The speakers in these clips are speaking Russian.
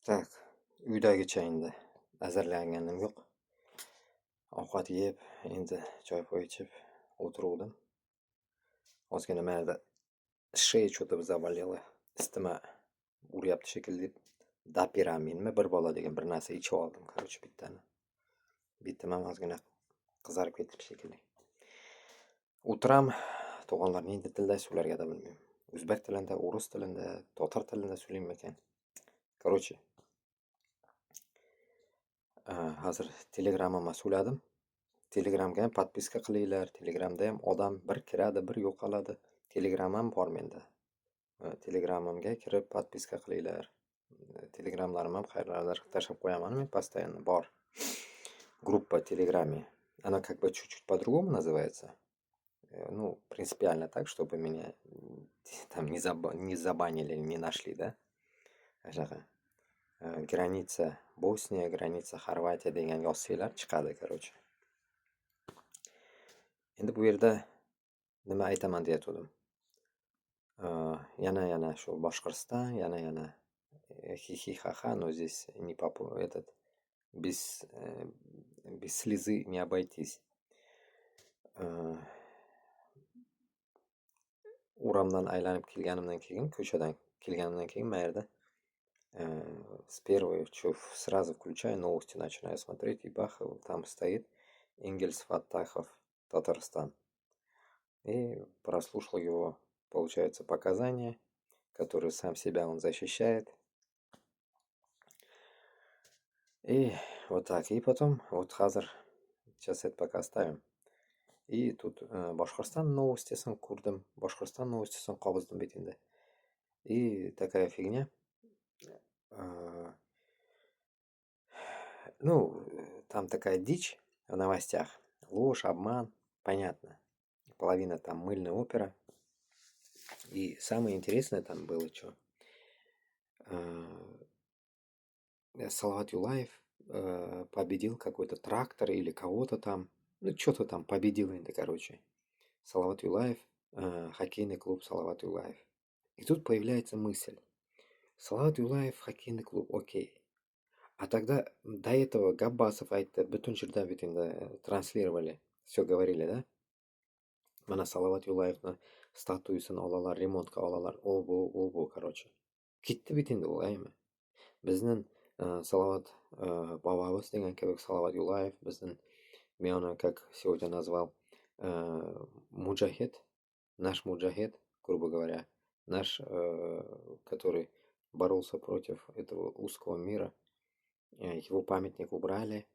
Так, uydagicha endi azarlanganim yo'q. Ovqat yeb, endi choy poy ichib o'tiruvdim. Ozgina ma'da шея что-то заболела. Isitma uryapti shekilli. Dapiraminmi bir balo degan bir narsa ichib oldim, короче, bittani. Bitim ham ozgina qizarib ketibdi shekilli. O'tiram, to'g'onlar endi tilda ularga da bilmayman. O'zbek tilida, o'rus tilida, totar tilida so'zlaymikan. Короче, hozir Telegramimga so'ladim. Telegramga ham podpiska qilinglar. Telegramda ham odam bir kiradi, bir yo'qoladi. Telegram ham bor menda. Telegramimga kirib podpiska qilinglar. Telegramlarim ham qayerlardir tashlab qo'yaman men постоянно bor. Группа в Телеграме. Она как бы чуть-чуть по-другому называется. Ну, принципиально так, чтобы меня там не забанили, не нашли, да? Граница Босния, граница Хорватия degan yozsanglar chiqadi, короче. Endi bu yerda nima aytaman deyatgandim. Yana shu Boshqirdiston, yana хихи-ха-ха, но здесь не этот без слезы не обойтись. Uramdan aylanib kelganimdan keyin, ko'chadan kelganimdan keyin mayerda с первой сразу включаю новости, начинаю смотреть, и бах, там стоит Энгельс Фаттахов, Татарстан. И прослушал его, получается, показания, которые сам себя он защищает. И вот так. И потом, вот хазар, сейчас это пока оставим. И тут Башкортостан новости сын курдым, Башкортостан новости сын кабыздым бетинде. И такая фигня. Ну, там такая дичь в новостях. Ложь, обман, понятно. Половина там мыльная опера. И самое интересное там было, что Салават Юлаев победил какой-то трактор или кого-то там. Ну, что-то там победил это, короче. Салават Юлаев, хоккейный клуб Салават Юлаев. И тут появляется мысль. Салават Юлаев, хоккейный клуб, окей. А тогда до этого Габбасов айтты, бүтін жерден бетінде транслировали, все говорили, да? Мана Салават Юлаевны статуясын алалар, ремонтқа алалар, обу, короче. Кетті бетінде ол, әйме. Біздің Салават бабабыз деген кебек Салават Юлаев, біздің, мен оны, как сегодня назвал, муджахид, наш муджахид, грубо говоря, наш, который боролся против этого узкого мира, его памятник убрали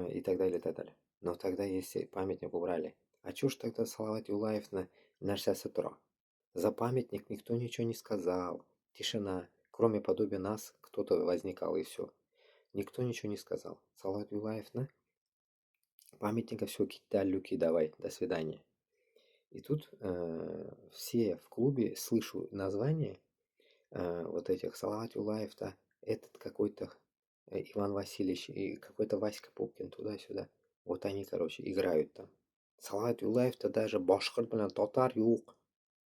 и так далее, и так далее. Но тогда, если памятник убрали, а чё ж тогда Салават Юлаев на нәрсәсе тора? За памятник никто ничего не сказал. Тишина. Кроме подобия нас, кто-то возникал и все. Никто ничего не сказал. Салават Юлаев на памятника все кита-люки давай. До свидания. И тут все в клубе слышу название вот этих Салават Юлаев-то, этот какой-то Иван Васильевич и какой-то Васька Пупкин туда-сюда. Вот они, короче, играют там. Салават Юлаев-то даже башкирт bilan татар юк.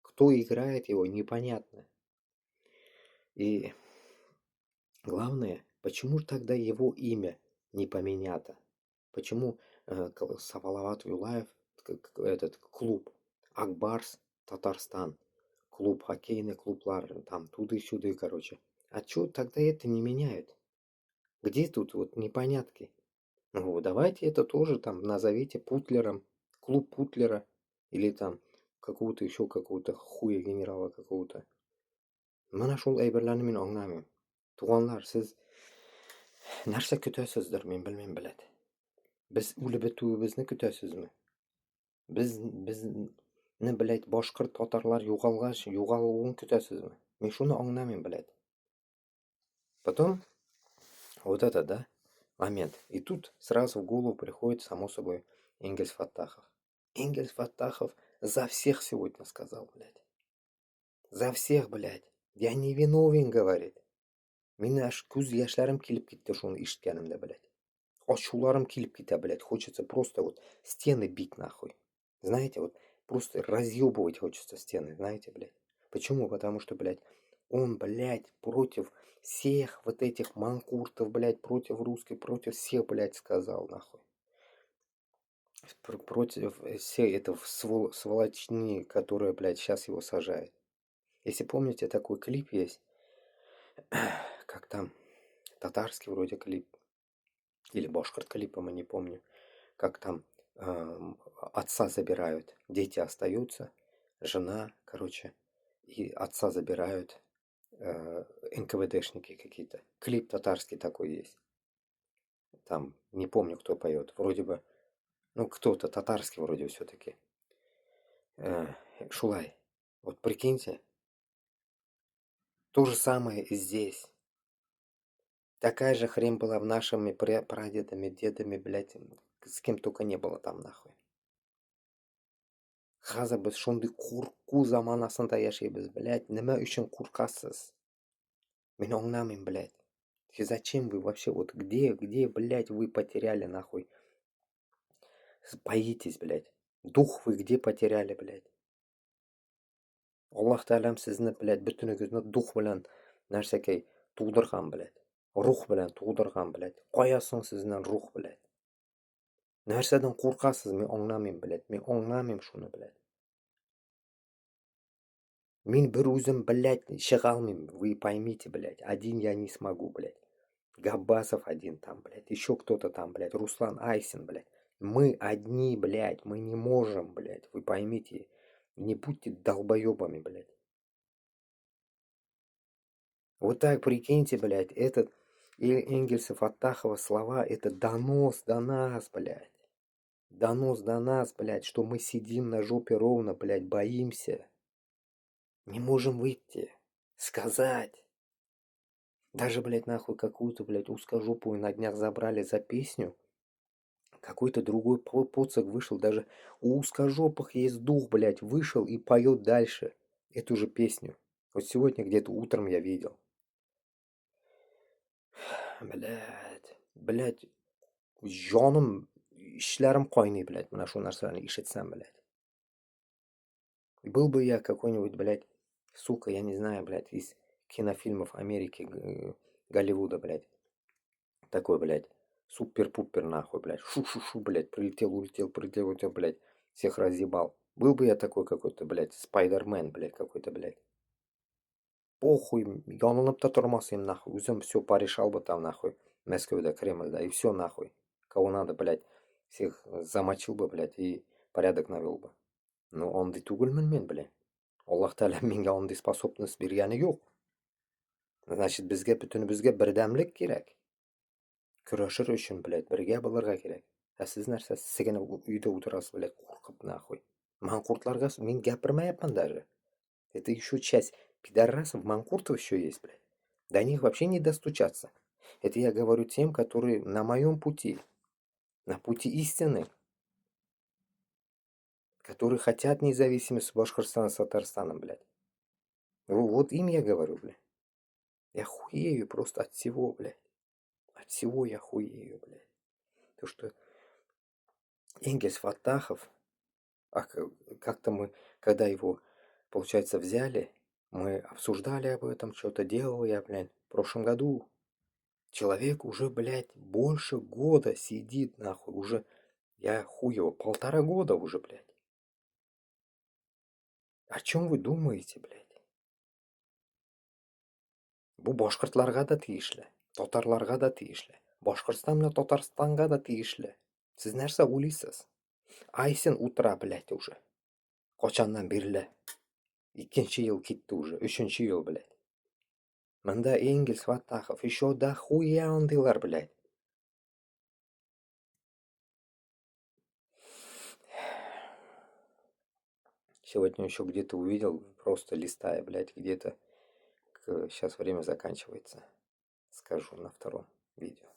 Кто играет его, непонятно. И главное, почему тогда его имя не поменято? Почему Салават Юлаев, этот клуб, Акбарс, Татарстан, клуб, хоккейный клуб, там, туды-сюды, короче. А чё тогда это не меняют? Где тут вот непонятки? Ну, давайте это тоже там назовите Путлером, клуб Путлера, или там какого-то еще какого-то хуя генерала какого-то. Mana shul ayberlarni men anglamayman. Tug'onlar, siz narsa kutasizdir, men bilmayman biladi. Biz o'lib bituvimizni kutasizmi? Bizni biladi, boshqirt tatarlar yo'qolishini kutasizmi? Men shuni anglamayman biladi. Потом вот это, да, момент. И тут сразу в голову приходит, само собой, Энгельс Фаттахов. Энгельс Фаттахов за всех сегодня сказал, блядь. За всех, блядь. Я не виновен, говорит. Meni ko'z yoshlarim kelib ketdi shuni eshitganimda, блядь. Ashularim kelib ketadi, блядь. Хочется просто вот стены бить нахуй. Знаете, вот просто разъебывать хочется стены, знаете, блядь. Почему? Потому что, блядь, Он, блядь, против всех вот этих манкуртов, блядь, против русских, против всех, блядь, сказал, нахуй. Против всей этой сволочни, которая, блядь, сейчас его сажает. Если помните, такой клип есть, как там, татарский вроде клип, или башкорт клипом, я не помню, как там отца забирают, дети остаются, жена, короче, и отца забирают НКВДшники какие-то. Клип татарский такой есть. Там, не помню, кто поет. Вроде бы, ну, кто-то татарский вроде все-таки. Шулай. Вот прикиньте, то же самое и здесь. Такая же хрень была в нашими прадедами, дедами, блядь, с кем только не было там, нахуй. Хазыр biz shunday qo'rquv zamonasida yashaymiz, блядь. Nima uchun qo'rqasiz? Men anglamayman, блядь. И зачем вы вообще, вот где, блядь, вы потеряли, нахуй? Боитесь, блядь. Дух вы где потеряли, блядь? Alloh taolam sizni, блядь, butuningizni duh bilan narsakay tug'dirgan, блядь. Ruh bilan tug'dirgan, блядь. Qo'yasin sizdan ruh, блядь. Narsadan qo'rqasiz, men anglamayman, блядь. Men anglamayman shuni, блядь. Men bir o'zim, блядь, ishig'olmayman. Вы поймите, блядь. Один я не смогу, блядь. Габасов один там, блядь. Еще кто-то там, блядь. Руслан Айсин, блядь. Мы одни, блядь. Мы не можем, блядь. Вы поймите. Не будьте долбоебами, блядь. Вот так прикиньте, блядь. Этот Энгельсов, Аттахова слова. Это донос до нас, блядь. Донос до нас, блядь. Что мы сидим на жопе ровно, блядь. Боимся. Не можем выйти. Сказать. Даже, блядь, нахуй какую-то, блядь, узкожопую на днях забрали за песню. Какой-то другой поцик вышел. Даже у узкожопых есть дух, блядь. Вышел и поет дальше эту же песню. Вот сегодня где-то утром я видел. Блядь. Jonim, ishlarim qaynay, блядь, mana shu narsalarni eshitsam, блядь. Был бы я какой-нибудь, блядь, сука, я не знаю, блядь, из кинофильмов Америки, Голливуда, блядь. Такой, блядь, супер-пупер нахуй, блядь. Шу-шу-шу, блядь, прилетел, блядь, всех разъебал. Был бы я такой какой-то, блядь, Спайдермен, блядь, какой-то, блядь. Похуй, yonilib-то turmas им нахуй. O'zim все порешал бы там, нахуй. Москвада, Кремльда, и все нахуй. Кого надо, блядь, всех замочил бы, блядь, и порядок навел бы. Но onday tug'ilman men, блядь. Alloh taolo menga onday способность bergani yo'q. Значит, bizga butunimizga birdamlik kerak. Kurashir uchun, блядь, birga bo'lirga kerak. Siz narsa sigina uyda o'tirasiz, блядь, qo'rqib нахуй. Manqurtlarga men gapirmayapman даже. Это еще часть пидорасов, манкуртов еще есть, блядь. До них вообще не достучаться. Это я говорю тем, которые на моем пути. На пути истины. Которые хотят независимости Башкортостана с Татарстаном, блядь. Вот им я говорю, блядь. Я хуею просто от всего, блядь. От всего я хуею, блядь. То, что Энгельс Фаттахов, как-то мы, когда его, получается, взяли, мы обсуждали об этом, что-то делал я, блядь, в прошлом году. Человек уже, блядь, больше года сидит, нахуй, уже, я хуево, 1,5 года уже, блядь. О чем вы думаете, блядь? Bu boshqirdlarga da tegishli, tatarlarga da tegishli. Boshqirdiston bilan Tataristonga da tegishli. Siz narsa o'ylaysiz? Aysin o'tira, блядь, уже. Qachondan beri? 2-yil ketdi уже, 3-yil, блядь. Manda Engels, Fatahov, еще дохуя ондыйлар, блядь. Сегодня еще где-то увидел, просто листая, блядь, где-то. Сейчас время заканчивается. Скажу на втором видео.